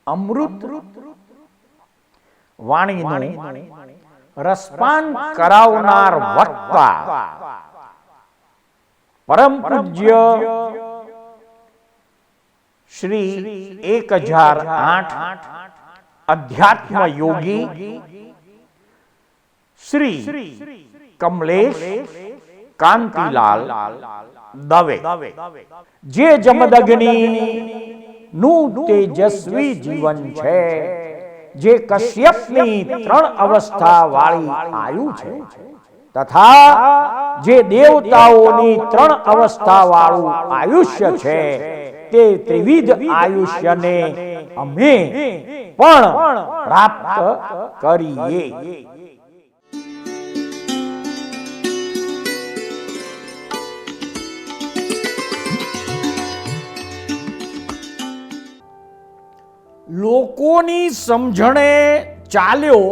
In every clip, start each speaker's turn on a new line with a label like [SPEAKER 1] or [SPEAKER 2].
[SPEAKER 1] અમૃત વાણીનું રસપાન કરાવનાર વક્તા પરમ પૂજ્ય શ્રી 1008 અધ્યાત્મ યોગી શ્રી કમલેશ કાંતિલાલ દવે, જે જમદગ્નિ નું તેજસ્વી જીવન છે, જે કશ્યપની 3 અવસ્થા વાળી આયુ છે તથા જે દેવતાઓની 3 અવસ્થા વાળું આયુષ્ય છે, તે ત્રિવિધ આયુષ્યને અમે પણ પ્રાપ્ત કરીએ. લોકોની સમજણે ચાલ્યો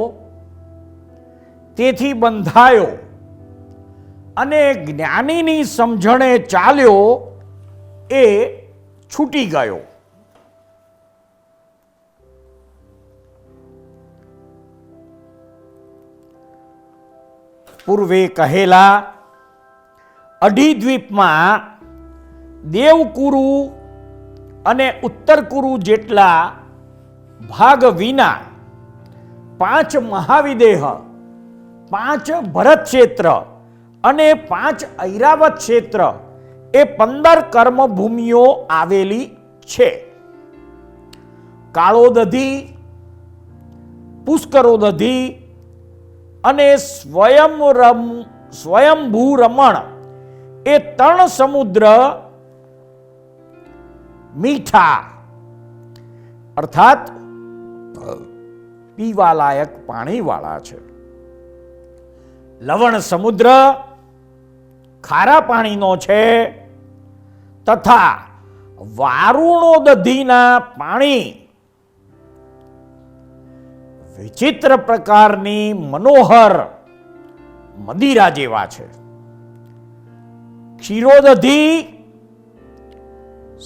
[SPEAKER 1] તેથી બંધાયો, અને જ્ઞાનીની સમજણે ચાલ્યો એ છૂટી ગયો. પૂર્વે કહેલા અઢીદ્વીપમાં દેવકુરુ અને ઉત્તરકુરુ જેટલા ભાગ વિના 5 મહાવિદેહ, 5 ભરત ક્ષેત્ર અને 5 ઐરાવત ક્ષેત્ર એ 15 કર્મભૂમિઓ આવેલી છે. કાળોદધી, પુષ્કરોદધી અને સ્વયંભૂ રમણ એ 3 સમુદ્ર મીઠા અર્થાત પીવાલાયક પાણીવાળા છે. લવણ સમુદ્ર ખારા પાણીનો છે, તથા વારુણોદધીના પાણી વિચિત્ર પ્રકારની મનોહર મદિરા જેવા છે. ક્ષીરોદધી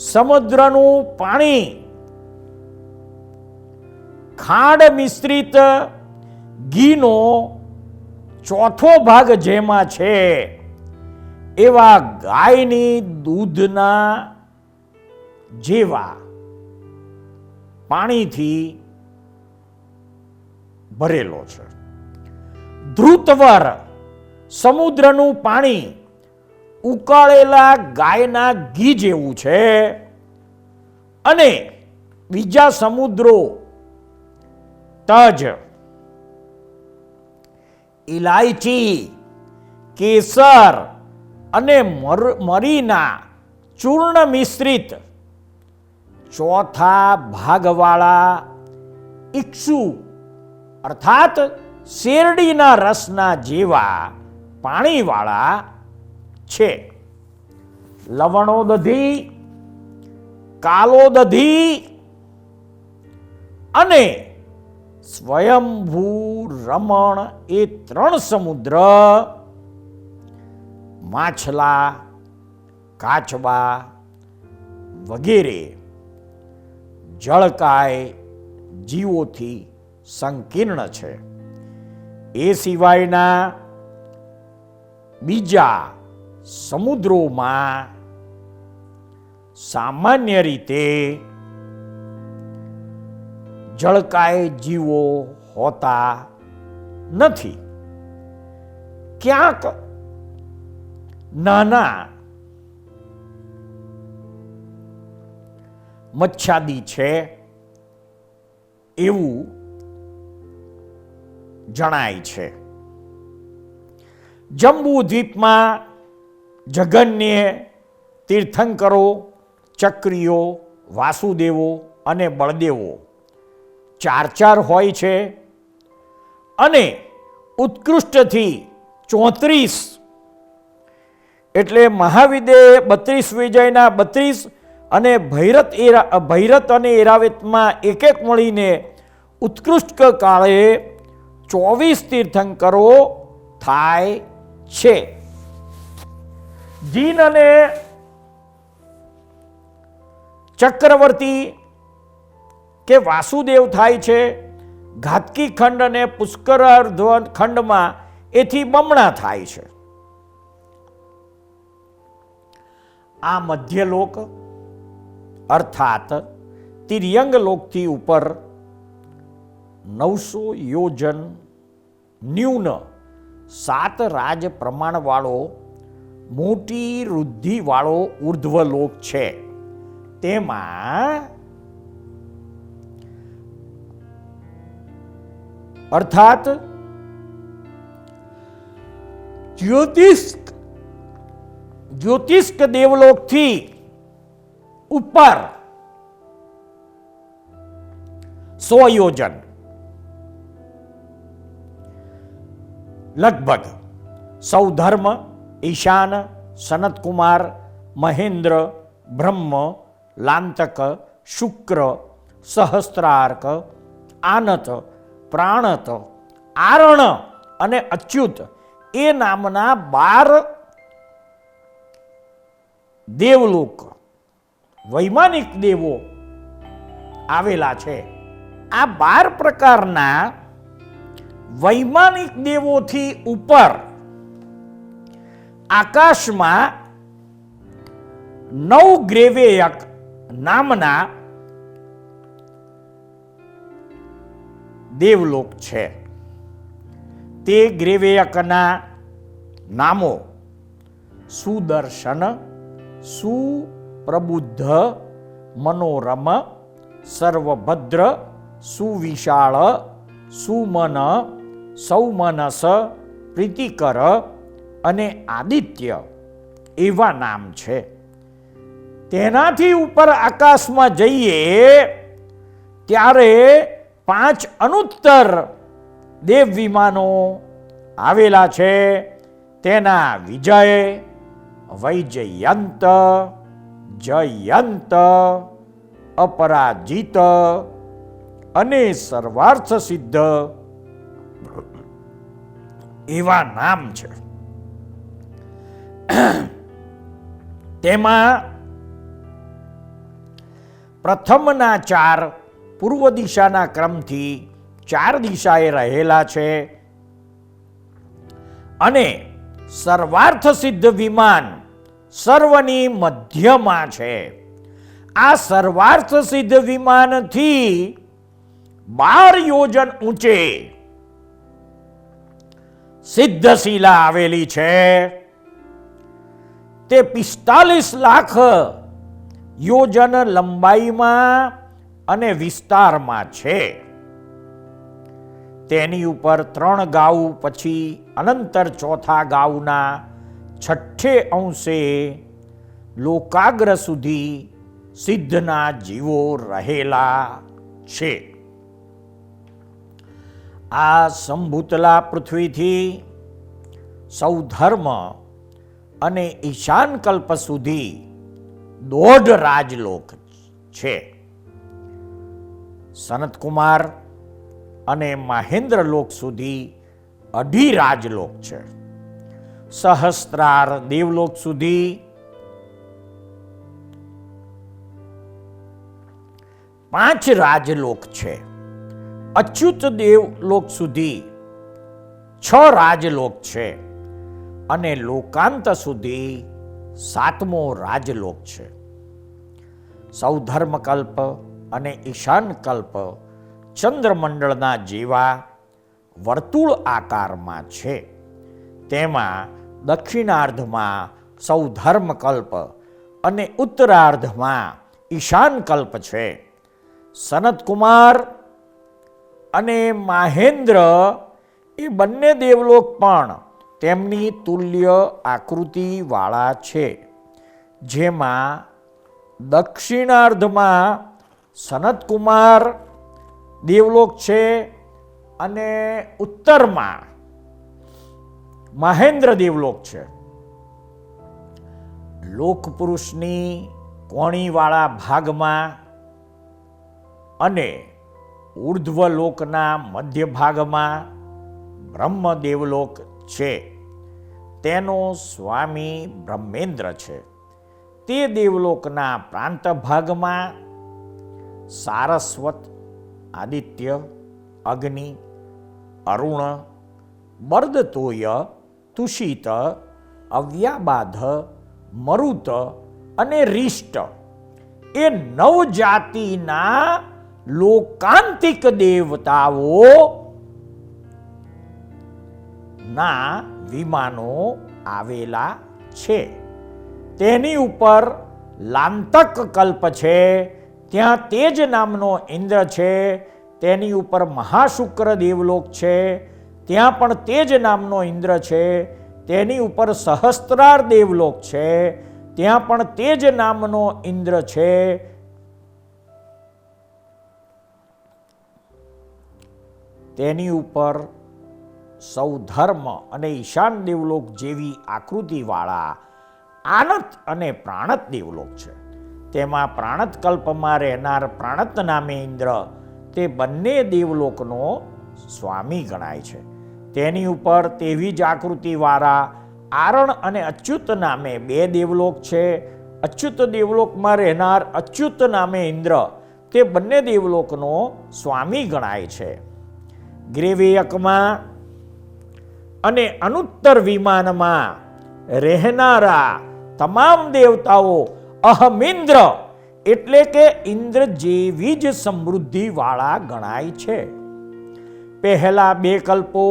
[SPEAKER 1] સમુદ્રનું પાણી ખાંડ મિશ્રિત ઘીનો 4થો ભાગ જેમાં છે, એવા ગાયની દૂધના જેવા પાણીથી ભરેલો છે. ધ્રુતવર સમુદ્રનું પાણી ઉકાળેલા ગાયના ઘી જેવું છે, અને બીજા સમુદ્રો તજ, ઇલાયચી, કેસર અને મરીના ચૂર્ણ મિશ્રિત 4થા ભાગવાળા ઇક્ષુ અર્થાત શેરડીના રસના જેવા પાણીવાળા છે. લવણોદધી, કાલોદધી અને સ્વયંભૂ રમણ એ 3 સમુદ્ર માછલા, કાચબા વગેરે જળકાય જીવોથી સંકીર્ણ છે. એ સિવાયના બીજા સમુદ્રોમાં સામાન્ય રીતે જળકાય જીવો હોતા નથી. ક્યાંક નાના મચ્છાદી છે એવું જણાય છે. જંબુ દ્વીપમાં જગન્ય, તીર્થંકરો, ચક્રીઓ, વાસુદેવો અને બળદેવો 4 હોય છે, અને ઉત્કૃષ્ટથી 34 એટલે મહાવિદેહ 32 વિજયના 32 અને ભૈરત અને એરાવેતમાં એક મળીને ઉત્કૃષ્ટ કાળે 24 તીર્થંકરો થાય છે. જીન અને ચક્રવર્તી કે વાસુદેવ થાય છે, ઘાતકી ખંડ અને પુષ્કર ખંડમાં એથી બમણા થાય છે. આ મધ્યલોક અર્થાત તિર્યંગ લોકથી ઉપર 900 યોજન ન્યૂન 7 રાજ પ્રમાણવાળો મોટી વૃદ્ધિવાળો ઉર્ધ્વલોક છે. તેમાં અર્થાત જ્યોતિષ્ક દેવલોકથી ઉપર 100 યોજન લગભગ સૌધર્મ, ઈશાન, સનતકુમાર, મહેન્દ્ર, બ્રહ્મ, લાંતક, શુક્ર, સહસ્ત્રાર્ક, આનત, પ્રાણત, આરણ અને અચ્યુત એ નામના 12 દેવલોક વૈમાનિક દેવો આવેલા છે. આ 12 પ્રકારના વૈમાનિક દેવોથી ઉપર આકાશમાં 9 ગ્રેવેયક નામના દેવલોક છે. તે ગ્રેવેયકના નામો સુદર્શન, સુપ્રબુદ્ધ, મનોરમ, સર્વભદ્ર, સુવિશાળ, સુમન, સૌમનસ, પ્રીતિકર અને આદિત્ય એવા નામ છે. તેનાથી ઉપર આકાશમાં જઈએ ત્યારે 5 અનુત્તર દેવ વિમાનો આવેલા છે. તેના વિજય, વૈજયંત, જયંત, અપરાજિત અને સર્વાર્થ સિદ્ધ એવા નામ છે. તેમાં પ્રથમના 4 પૂર્વ દિશાના ક્રમથી 4 દિશાએ રહેલા છે અને સર્વાર્થ સિદ્ધ વિમાન સર્વની મધ્યમાં છે. આ સર્વાર્થ સિદ્ધ વિમાનથી 12 યોજન ઊંચે સિદ્ધશિલા આવેલી છે. તે 45 લાખ યોજન લંબાઈમાં અને વિસ્તારમાં છે. તેની ઉપર 3 ગાઉ પછી અનંતર ચોથા ગાઉના 6 અંશે લોકાગ્ર સુધી સિદ્ધના જીવો રહેલા છે. આ સંભૂતલા પૃથ્વીથી સૌધર્મ અને ઈશાન કલ્પ સુધી 1.5 રાજલોક છે. સનતકુમાર અને મહેન્દ્ર લોક સુધી 2.5 રાજલોક છે. સહસ્ત્રાર દેવલોક સુધી 5 રાજલોક છે. અચ્યુત દેવલોક સુધી 6 રાજલોક છે અને લોકાંત સુધી 7મો રાજલોક છે. સૌધર્મકલ્પ અને ઈશાન કલ્પ ચંદ્રમંડળના જેવા વર્તુળ આકારમાં છે. તેમાં દક્ષિણાર્ધમાં સૌધર્મકલ્પ અને ઉત્તરાર્ધમાં ઈશાન કલ્પ છે. સનતકુમાર અને મહેન્દ્ર એ બંને દેવલોક પણ તેમની તુલ્ય આકૃતિવાળા છે. જેમાં દક્ષિણાર્ધમાં સનતકુમાર દેવલોક છે અને ઉત્તરમાં મહેન્દ્ર દેવલોક છે. લોકપુરુષની કોણીવાળા ભાગમાં અને ઉર્ધ્વલોકના મધ્ય ભાગમાં બ્રહ્મદેવલોક છે. તેનો સ્વામી બ્રહ્મેન્દ્ર છે. તે દેવલોકના પ્રાંત ભાગમાં સારસ્વત આદિત્ય, અગ્નિ, અરુણ, બર્દતોય, તુષિત, અવ્યાબાધ, મરુત અને રિષ્ટ એ 9 જાતિના લોકાંતિક દેવતાઓ ના વિમાનો આવેલા છે. તેની ઉપર લાંતક કલ્પ છે, ત્યાં તેજ નામનો ઇન્દ્ર છે. તેની ઉપર મહાશુક્ર દેવલોક છે, ત્યાં પણ તેજ નામનો ઇન્દ્ર છે. તેની ઉપર સહસ્ત્રાર દેવલોક છે, ત્યાં પણ તેજ નામનો ઇન્દ્ર છે. તેની ઉપર સૌધર્મ અને ઈશાન દેવલોક જેવી આકૃતિવાળા આનત અને પ્રાણત દેવલોક છે. તેમાં પ્રાણત કલ્પમાં રહેનાર પ્રાણત નામે ઇન્દ્ર તે બંને દેવલોકનો સ્વામી ગણાય છે. તેની ઉપર તેવી જ આકૃતિવાળા આરણ અને અચ્યુત નામે 2 દેવલોક છે. અચ્યુત દેવલોકમાં રહેનાર અચ્યુત નામે ઇન્દ્ર તે બંને દેવલોકનો સ્વામી ગણાય છે. ગ્રેવેયકમાં અને અનુત્તર વિમાનમાં રહેનારા તમામ દેવતાઓ અહમિન્દ્ર એટલે કે ઇન્દ્ર જેવી જ સમૃદ્ધિવાળા ગણાય છે. પહેલા 2 કલ્પો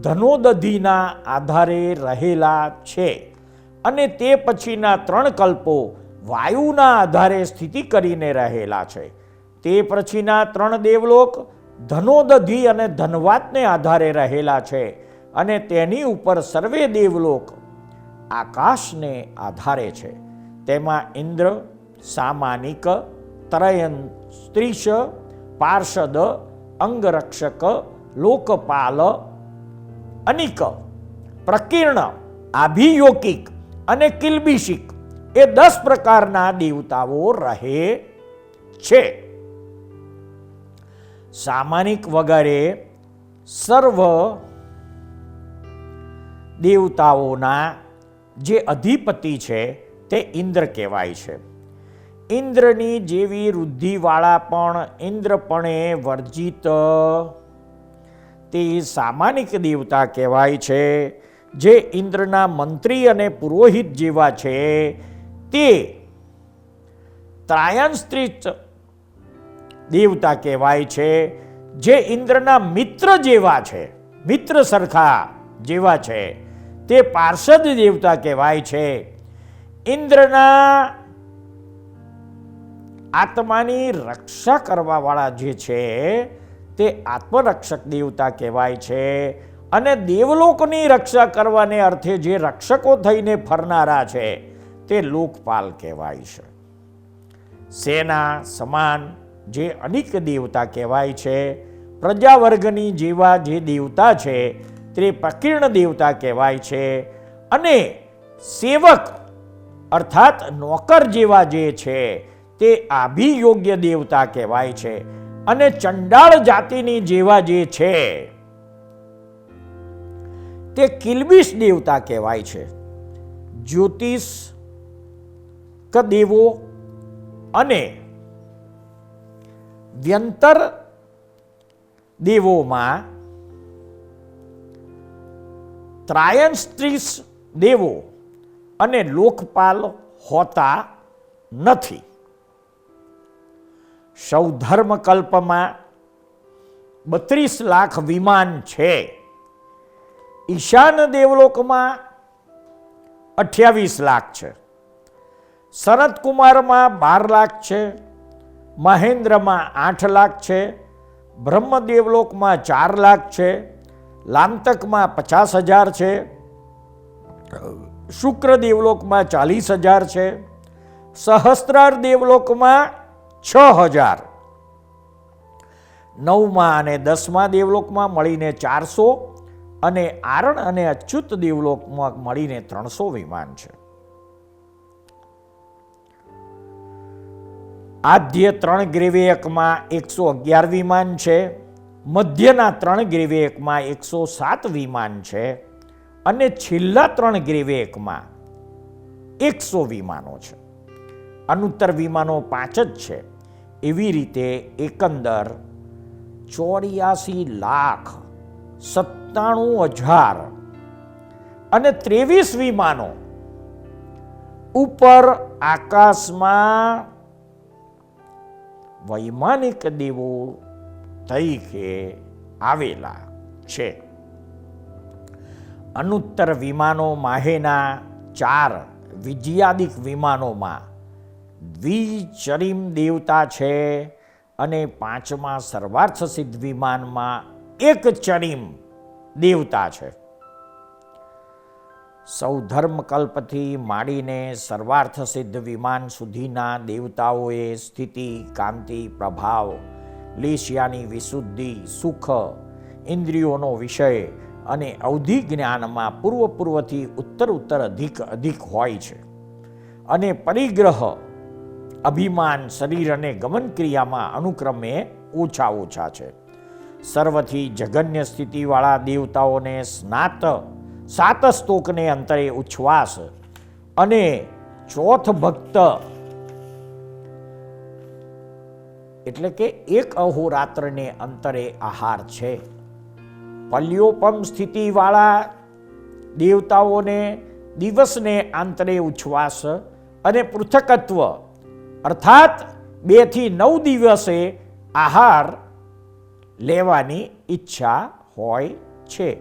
[SPEAKER 1] ધનોદધિના આધારે રહેલા છે અને તે પછીના 3 કલ્પો વાયુના આધારે સ્થિતિ કરીને રહેલા છે. તે પછીના 3 દેવલોક ધનોદધિ અને ધનવાતને આધારે રહેલા છે અને તેની ઉપર સર્વે દેવલોક આકાશને આધારે છે. તેમાં ઇન્દ્ર, સામાનિક, ત્રયન સ્ત્રીશ, પાર્ષદ, અંગરક્ષક, લોકપાલ, અનિક, પ્રકીર્ણ, આભિયોકિક અને કિલ્બિષિક એ 10 પ્રકારના દેવતાઓ રહે છે. સામાનિક વગેરે સર્વ દેવતાઓના જે અધિપતિ છે તે ઇન્દ્ર કહેવાય છે. ઇન્દ્રની જેવી વૃદ્ધિવાળા પણ ઇન્દ્રપણે વર્જિત તે સામાનિક દેવતા કહેવાય છે. જે ઇન્દ્રના મંત્રી અને પુરોહિત જેવા છે તે ત્રાયણસ્ત્રીત દેવતા કહેવાય છે. જે ઇન્દ્રના મિત્ર જેવા છે, મિત્ર સરખા જેવા છે તે પાર્ષદ દેવતા કહેવાય છે. ઇન્દ્રના આત્માની રક્ષા કરવાવાળા જે છે તે આત્મરક્ષક દેવતા કહેવાય છે અને દેવલોકની રક્ષા કરવાને અર્થે જે રક્ષકો થઈને ફરનારા છે તે લોકપાલ કહેવાય છે. સેના સમાન જે અનેક દેવતા કહેવાય છે. પ્રજાવર્ગની જેવા જે દેવતા છે તે પ્રકીર્ણ દેવતા કહેવાય છે અને સેવક અર્થાત નોકર જેવા જે છે તે આભિયોગ્ય દેવતા કહેવાય છે અને ચંડાળ જાતિની જેવા જે છે તે કિલ્બિષ દેવતા કહેવાય છે. જ્યોતિષ દેવો અને વ્યંતર દેવોમાં ત્રાયણસ્ત્રીસ દેવો અને લોકપાલ હોતા નથી. સૌધર્મ કલ્પમાં 32 લાખ વિમાન છે. ઈશાન દેવલોકમાં 28 લાખ છે. સનતકુમારમાં 12 લાખ છે. મહેન્દ્રમાં 8 લાખ છે. બ્રહ્મદેવલોકમાં 4 લાખ છે. લાંતકમાં 50,000 છે. શુક્ર દેવલોકમાં 40,000 છે. સહસ્ત્રાર દેવલોકમાં 6,000. 9મા અને 10મા દેવલોકમાં મળીને 400 અને આરણ અને અચ્યુત દેવલોકમાં મળીને 300 વિમાન છે. આદ્ય 3 ગ્રેવેયકમાં 111 વિમાન છે. મધ્યના 3 ગ્રેવેયકમાં 107 વિમાન છે અને છેલ્લા 3 ગ્રેવેયકમાં 100 વિમાનો છે. અનુત્તર વિમાનો 5 જ છે. એવી રીતે એકંદર 84,97,000 અને 23 વિમાનો ઉપર આકાશમાં વૈમાનિક દેવો તરીકે આવેલા છે. અનુત્તર વિમાનો માહેના 4 વિજયાદિક વિમાનોમાં દ્વિચરિમ દેવતા છે અને 5મા સર્વાર્થ સિદ્ધ વિમાનમાં એક ચરિમ દેવતા છે. સૌધર્મકલ્પથી માંડીને સર્વાર્થ સિદ્ધ વિમાન સુધીના દેવતાઓએ સ્થિતિ, કાંતિ, પ્રભાવ, લેશિયાની વિશુદ્ધિ, સુખ, ઇન્દ્રિયોનો વિષય અને અવધિ જ્ઞાનમાં પૂર્વથી ઉત્તર અધિક હોય છે અને પરિગ્રહ, અભિમાન, શરીર અને ગમન ક્રિયામાં અનુક્રમે ઓછા છે. સર્વથી જગન્ય સ્થિતિવાળા દેવતાઓને સાત સ્તોકને અંતરે ઉચ્છ્વાસ અને ચોથ ભક્ત એટલે કે એક અહોરાત્રને અંતરે આહાર છે. પલ્યોપમ સ્થિતિવાળા દેવતાઓને દિવસને આંતરે ઉચ્છ્વાસ અને પૃથકત્વ અર્થાત 2 થી 9 દિવસે આહાર લેવાની ઈચ્છા હોય છે.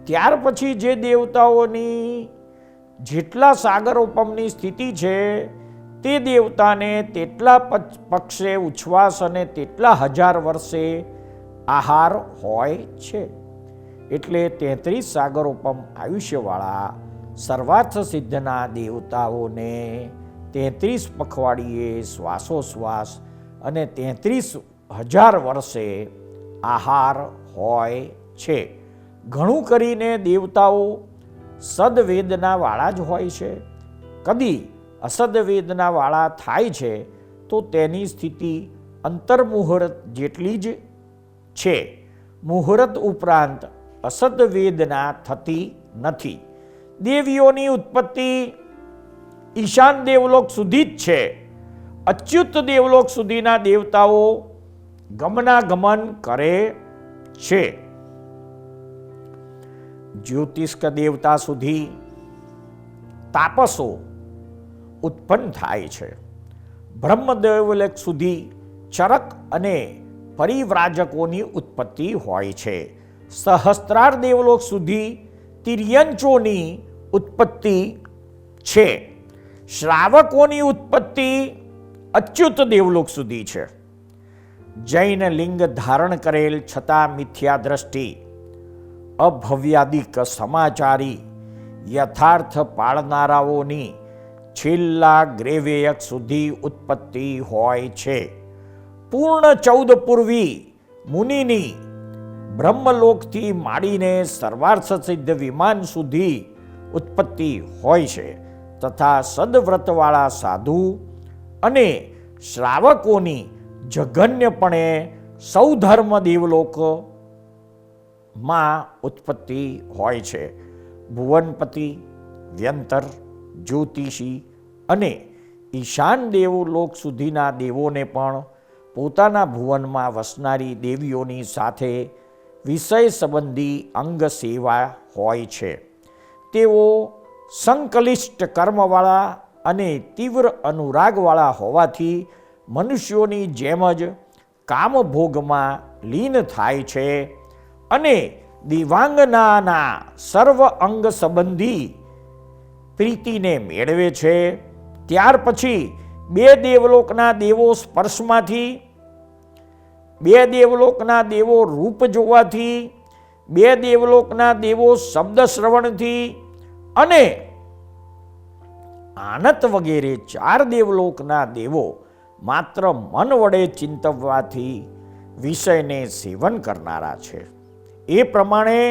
[SPEAKER 1] ત્યાર પછી જે દેવતાઓની જેટલા સાગરોપમની સ્થિતિ છે તે દેવતાને તેટલા પક્ષે ઉચ્છ્વાસ અને તેટલા 1000 વર્ષે આહાર હોય છે. એટલે 33 સાગરોપમ આયુષ્યવાળા સર્વાર્થ સિદ્ધના દેવતાઓને 33 પખવાડિયે શ્વાસોશ્વાસ અને 33,000 વર્ષે આહાર હોય છે. ઘણું કરીને દેવતાઓ સદવેદના વાળા જ હોય છે. કદી અસદવેદના વાળા થાય છે તો તેની સ્થિતિ અંતર્મુહૂર્ત જેટલી જ છે. મુહૂર્ત ઉપરાંત અસદવેદના થતી નથી. દેવીઓની ઉત્પત્તિ ઈશાન દેવલોક સુધી જ છે. અચ્યુત દેવલોક સુધીના દેવતાઓ ગમનાગમન કરે છે. જ્યોતિષ્ક દેવતા સુધી તાપસો ઉત્પન્ન થાય છે. બ્રહ્મદેવલોક સુધી ચરક અને પરિવ્રાજકોની ઉત્પત્તિ હોય છે. સહસ્ત્રાર દેવલોક સુધી તિર્યંચોની ઉત્પત્તિ છે. શ્રાવકોની ઉત્પત્તિ અચ્યુત દેવલોક સુધી છે. જૈન લિંગ ધારણ કરેલ છતાં મિથ્યા દ્રષ્ટિ, અભવ્યાદિક સમાચારી યથાર્થ પાળનારાઓની છેલ્લા ગ્રેવેયક સુધી ઉત્પત્તિ હોય છે. પૂર્ણ 14 પૂર્વી મુનિની બ્રહ્મલોકથી માંડીને સર્વાર્થ સિદ્ધ વિમાન સુધી ઉત્પત્તિ હોય છે તથા સદવ્રતવાળા સાધુ અને શ્રાવકોની જઘન્યપણે સૌધર્મ દેવલોકમાં ઉત્પત્તિ હોય છે. ભુવનપતિ, વ્યંતર, જ્યોતિષી અને ઈશાન દેવલોક સુધીના દેવોને પણ પોતાના ભુવનમાં વસનારી દેવીઓની સાથે વિષય સંબંધી અંગ સેવા હોય છે. તેઓ સંકલિષ્ટ કર્મવાળા અને તીવ્ર અનુરાગવાળા હોવાથી મનુષ્યોની જેમ જ કામભોગમાં લીન થાય છે અને દિવાંગનાના સર્વ અંગ સંબંધી પ્રીતિને મેળવે છે. ત્યાર પછી 2 દેવલોકના દેવો સ્પર્શમાંથી, 2 દેવલોકના દેવો રૂપ જોવાથી, 2 દેવલોકના દેવો શબ્દ શ્રવણથી અને આનત વગેરે 4 દેવલોકના દેવો માત્ર મન વડે ચિંતવવાથી વિષયને સેવન કરનારા છે. એ પ્રમાણે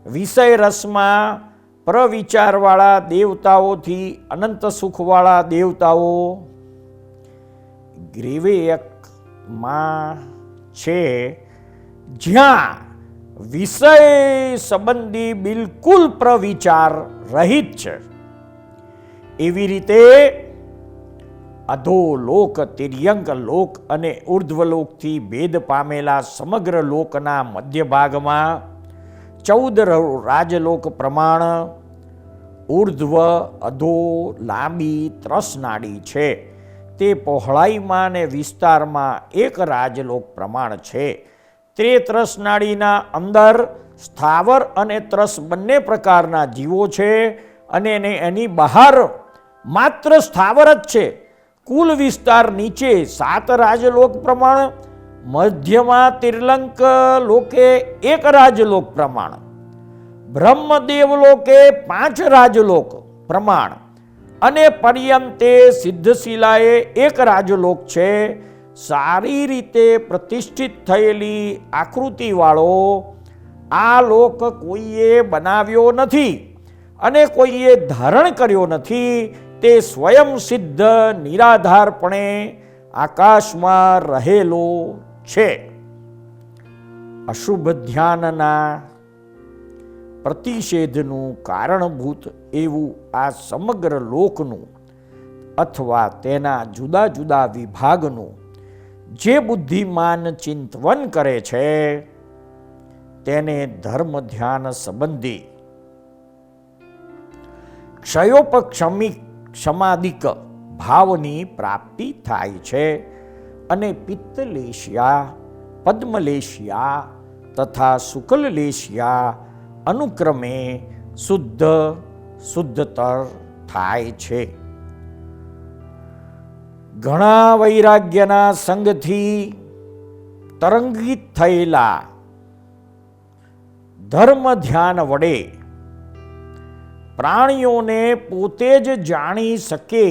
[SPEAKER 1] વિષય રસમાં પ્રવિચારવાળા દેવતાઓથી અનંત સુખવાળા દેવતાઓ ગ્રીવેયકમાં છે, જ્યાં વિષય સંબંધી બિલકુલ પ્રવિચાર રહિત છે. એવી રીતે અધોલોક, તિર્યંક લોક અને ઉર્ધ્વલોકથી ભેદ પામેલા સમગ્ર લોકના મધ્ય ભાગમાં 14 રાજલોક પ્રમાણ ઉર્ધ્વ અધો લાંબી ત્રસનાડી છે. તે પહોળાઈમાં અને વિસ્તારમાં એક રાજલોક પ્રમાણ છે. તે ત્રસનાડીના અંદર સ્થાવર અને ત્રસ બંને પ્રકારના જીવો છે અને એની બહાર માત્ર સ્થાવર જ છે. કુલ વિસ્તાર નીચે 7 રાજલોક પ્રમાણ, મધ્યમાં તિર્લંક લોકે 1 રાજલોક પ્રમાણ, બ્રહ્મદેવ લોકે 5 રાજલોક પ્રમાણ અને પર્યંતે સિદ્ધશિલાએ 1 રાજલોક છે. સારી રીતે પ્રતિષ્ઠિત થયેલી આકૃતિવાળો આ લોક કોઈએ બનાવ્યો નથી અને કોઈએ ધારણ કર્યો નથી. તે સ્વયં સિદ્ધ નિરાધારપણે આકાશમાં રહેલો છે. અશુભ ધ્યાનના પ્રતિષેધનું કારણભૂત એવું આ સમગ્ર લોકનું અથવા તેના જુદા જુદા વિભાગનું જે બુદ્ધિમાન ચિંતવન કરે છે તેને ધર્મ ધ્યાન સંબંધી ક્ષયોપક્ષમાદિક ભાવની પ્રાપ્તિ થાય છે અને પિત્તલેશિયા, પદ્મલેશિયા તથા શુક્લલેશિયા અનુક્રમે શુદ્ધતર થાય છે. ઘણા વૈરાગ્યના સંગથી તરંગિત થયેલા ધર્મ ધ્યાન વડે પ્રાણીઓને પોતે જ જાણી શકે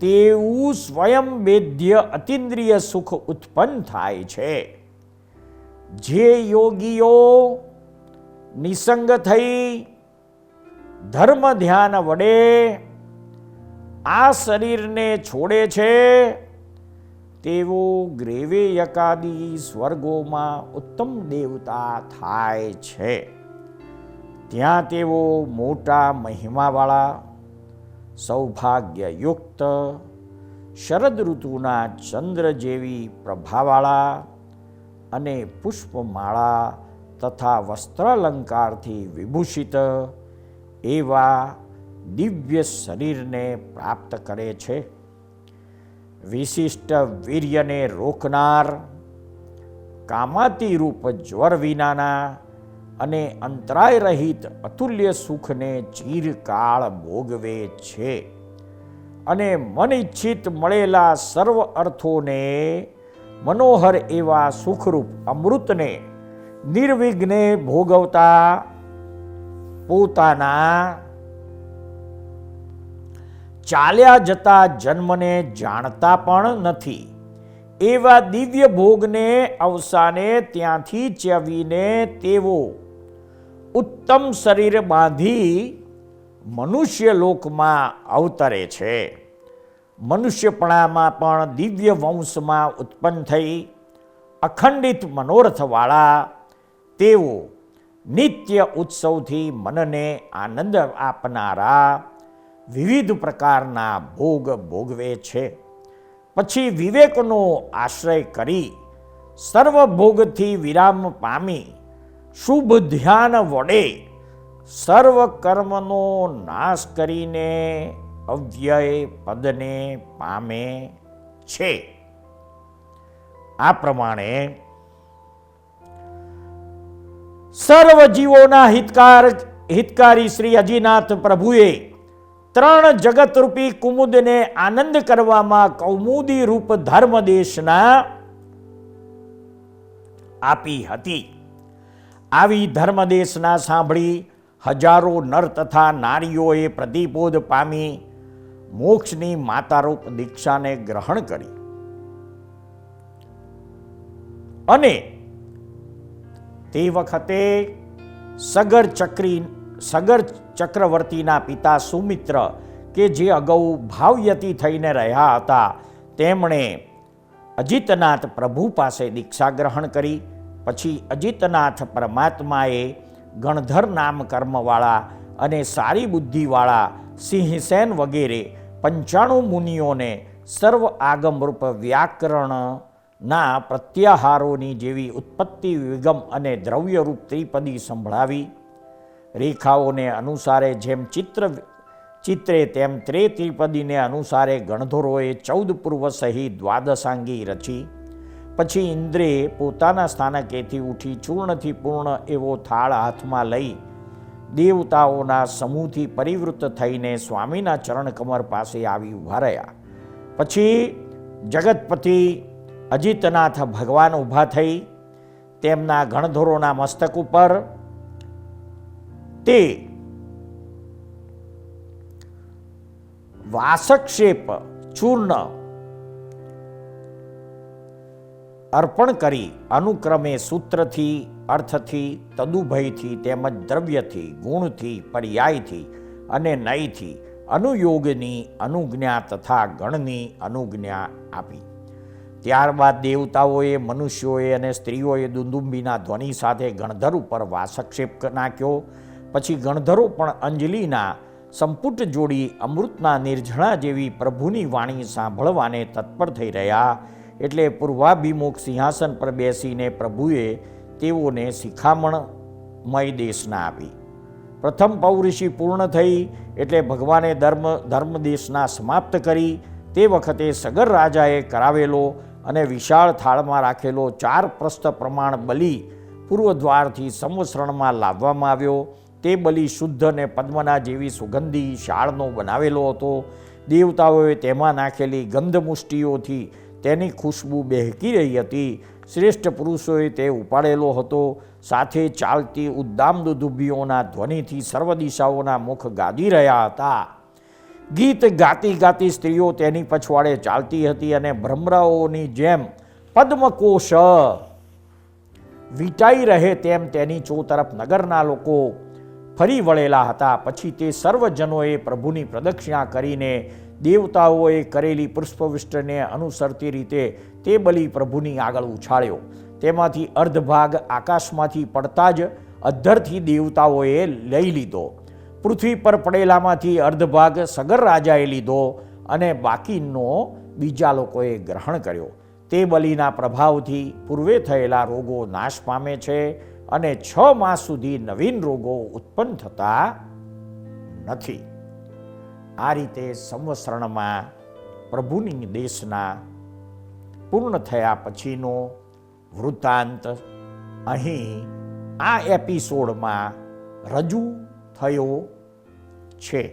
[SPEAKER 1] તેવું સ્વયં વેદ્ય અતિન્દ્રિય સુખ ઉત્પન્ન થાય છે. જે યોગીઓ નિસંગ થઈ ધર્મ ધ્યાન વડે આ શરીરને છોડે છે તેઓ ગ્રેવેયકાદી સ્વર્ગોમાં ઉત્તમ દેવતા થાય છે. ત્યાં તેઓ મોટા મહિમાવાળા, સૌભાગ્યયુક્ત, શરદ ઋતુના ચંદ્ર જેવી પ્રભાવાળા અને પુષ્પમાળા તથા વસ્ત્રાલંકારથી વિભૂષિત એવા દિવ્ય શરીરને પ્રાપ્ત કરે છે. વિશિષ્ટ વીર્યને રોકનાર, કામાતિરૂપ જ્વર વિનાના અને અંતરાય રહિત અતુલ્ય સુખને ચિરકાળ ભોગવે છે અને મન ઇચ્છિત મળેલા સર્વ અર્થોને મનોહર એવા સુખરૂપ અમૃતને નિર્વિઘ્ને ભોગવતા પોતાના ચાલ્યા જતા જન્મને જાણતા પણ નથી એવા દિવ્ય ભોગને અવસાને ત્યાંથી ચ્યવીને તેઓ ઉત્તમ શરીર બાંધી મનુષ્ય લોકમાં અવતરે છે. મનુષ્યપણામાં પણ દિવ્ય વંશમાં ઉત્પન્ન થઈ અખંડિત મનોરથવાળા તેઓ નિત્ય ઉત્સવથી મનને આનંદ આપનારા વિવિધ પ્રકારના ભોગ ભોગવે છે. પછી વિવેકનો આશ્રય કરી સર્વભોગથી વિરામ પામી શુભ ધ્યાન વડે સર્વ કર્મનો નાશ કરીને અવ્યય પદને પામે છે. આ પ્રમાણે સર્વ જીવોના હિતકારી શ્રી અજીનાથ પ્રભુએ 3 જગતરૂપી કુમુદને આનંદ કરવામાં કૌમુદી રૂપ ધર્મદેશના આપી હતી. આવી ધર્મદેશના સાંભળી હજારો નર તથા નારીઓએ પ્રતિબોધ પામી મોક્ષની માતારૂપ દીક્ષાને ગ્રહણ કરી અને તે વખતે સગર ચક્રવર્તીના પિતા સુમિત્ર કે જે અગાઉ ભાવયતી થઈને રહ્યા હતા તેમણે અજિતનાથ પ્રભુ પાસે દીક્ષા ગ્રહણ કરી. પછી અજિતનાથ પરમાત્માએ ગણધર નામ કર્મવાળા અને સારી બુદ્ધિવાળા સિંહસેન વગેરે 95 મુનિઓને સર્વ આગમરૂપ વ્યાકરણના પ્રત્યાહારોની જેવી ઉત્પત્તિ વિગમ અને દ્રવ્યરૂપ ત્રિપદી સંભળાવી. રેખાઓને અનુસારે જેમ ચિત્રે તેમ ત્રિપદીને અનુસારે ગણધરોએ 14 પૂર્વ સહિત દ્વાદશાંગી રચી. પછી ઇન્દ્રે પોતાના સ્થાનકેથી ઉઠી ચૂર્ણથી પૂર્ણ એવો થાળ હાથમાં લઈ દેવતાઓના સમૂહથી પરિવૃત્ત થઈને સ્વામીના ચરણકમર પાસે આવી ઊભા રહ્યા. પછી જગતપતિ અજિતનાથ ભગવાન ઊભા થઈ તેમના ગણધરોના મસ્તક ઉપર તે વાસક્ષેપ ચૂર્ણ અર્પણ કરી અનુક્રમે સૂત્રથી, અર્થથી, તદુભયથી તેમજ દ્રવ્યથી, ગુણથી, પર્યાયથી અને નયથી અનુયોગની અનુજ્ઞા તથા ગણની અનુજ્ઞા આપી. ત્યારબાદ દેવતાઓએ, મનુષ્યોએ અને સ્ત્રીઓએ દુંદુંબીના ધ્વનિ સાથે ગણધર ઉપર વાસક્ષેપ નાખ્યો. પછી ગણધરો પણ અંજલિના સંપુટ જોડી અમૃતના નિર્જણા જેવી પ્રભુની વાણી સાંભળવાને તત્પર થઈ રહ્યા. એટલે પૂર્વાભિમુખ સિંહાસન પર બેસીને પ્રભુએ તેઓને શિખામણમય દેશના આપી. પ્રથમ પૌરુષી પૂર્ણ થઈ એટલે ભગવાને ધર્મદેશના સમાપ્ત કરી. તે વખતે સગર રાજાએ કરાવેલો અને વિશાળ થાળમાં રાખેલો 4 પ્રસ્થ પ્રમાણ બલિ પૂર્વદ્વારથી સંવત્સરણમાં લાવવામાં આવ્યો. તે બલિ શુદ્ધ અને પદ્મના જેવી સુગંધી શાળનો બનાવેલો હતો. દેવતાઓએ તેમાં નાખેલી ગંધમુષ્ટિઓથી તેની ખુશ્બુ બહેકી રહી હતી. શ્રેષ્ઠ પુરુષોએ તે ઉપાડેલો હતો. સાથે ચાલતી ઉદ્દામ દુદુભીઓના ધ્વનિથી સર્વ દિશાઓના મુખ ગાદી રહ્યા હતા. ગીત ગાતી ગાતી સ્ત્રીઓ તેની પછવાડે ચાલતી હતી અને ભ્રમરાઓની જેમ પદ્મકોશ વીંટાઈ રહે તેમ તેની ચોતરફ નગરના લોકો ફરી વળેલા હતા. પછી તે સર્વજનોએ પ્રભુની પ્રદક્ષિણા કરીને દેવતાઓએ કરેલી પુષ્પવૃષ્ટિને અનુસરતી રીતે તે બલિ પ્રભુની આગળ ઉછાળ્યો. તેમાંથી અર્ધભાગ આકાશમાંથી પડતા જ અધ્ધરથી દેવતાઓએ લઈ લીધો. પૃથ્વી પર પડેલામાંથી અર્ધભાગ સગર રાજાએ લીધો અને બાકીનો બીજા લોકોએ ગ્રહણ કર્યો. તે બલિના પ્રભાવથી પૂર્વે થયેલા રોગો નાશ પામે છે અને 6 માસ સુધી નવીન રોગો ઉત્પન્ન થતા નથી. આ રીતે સંવત્સરણમાં પ્રભુની દેશના પૂર્ણ થયા પછીનો વૃત્તાંત અહીં આ એપિસોડમાં રજૂ થયો છે.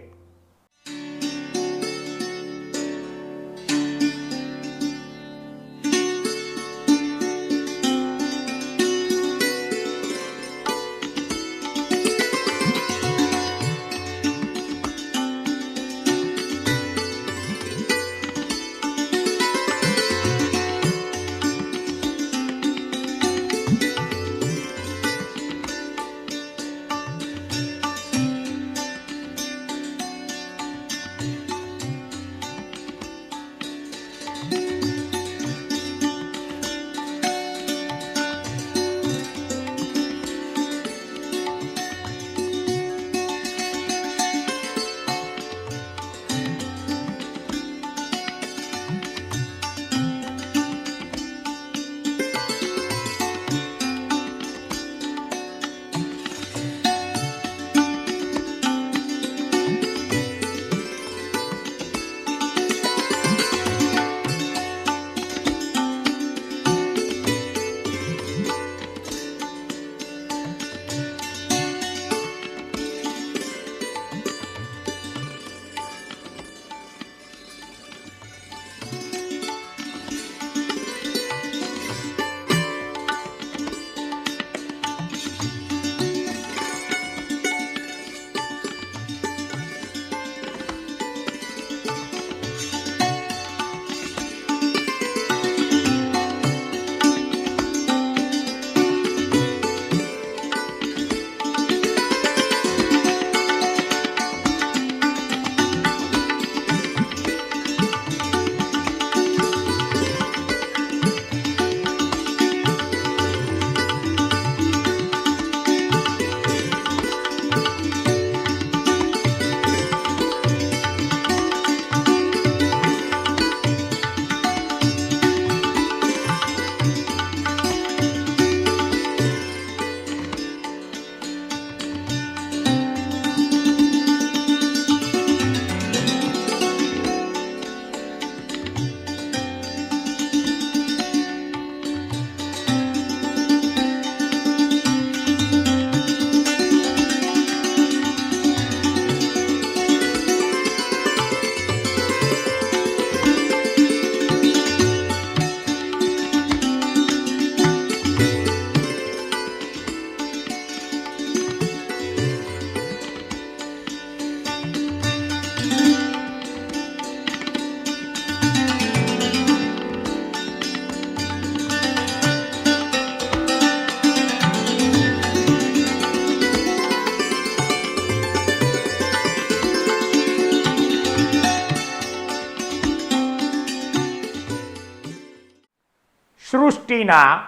[SPEAKER 1] સૃષ્ટિના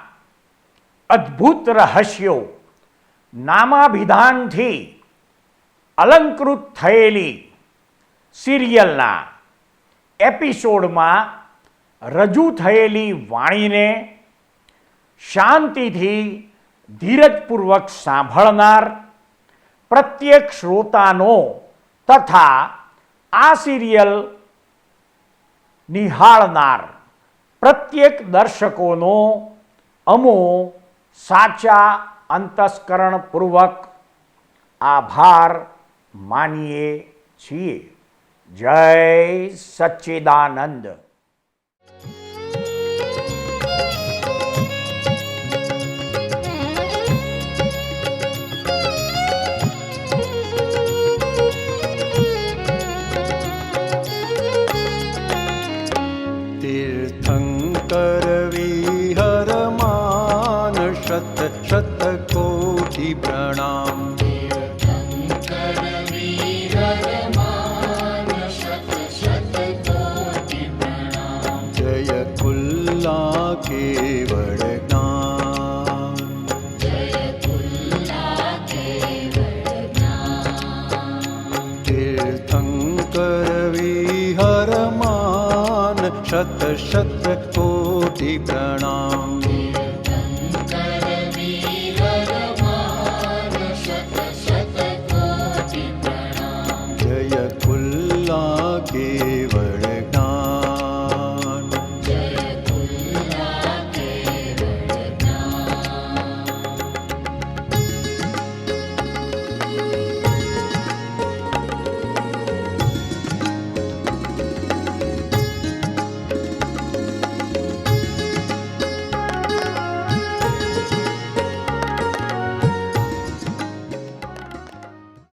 [SPEAKER 1] અદ્ભુત રહસ્યો નામાભિધાનથી અલંકૃત થયેલી સિરિયલના એપિસોડમાં રજૂ થયેલી વાણીને શાંતિથી ધીરજપૂર્વક સાંભળનાર પ્રત્યેક શ્રોતાનો તથા આ સિરિયલ નિહાળનાર પ્રત્યેક દર્શકોનો અમો સાચા અંતસ્કરણપૂર્વક આભાર માનીએ છીએ. જય સચ્ચિદાનંદ.
[SPEAKER 2] तीर्थंकर विहरमान शत शत कोटि प्रणाम.
[SPEAKER 3] तीर्थंकर विहरमान शत शत कोटि प्रणाम.
[SPEAKER 2] जय कुल्ला केवल ज्ञान.
[SPEAKER 3] जय कुल्ला केवल ज्ञान.
[SPEAKER 2] तीर्थंकर विहरमान शत शत कोटि प्रणाम.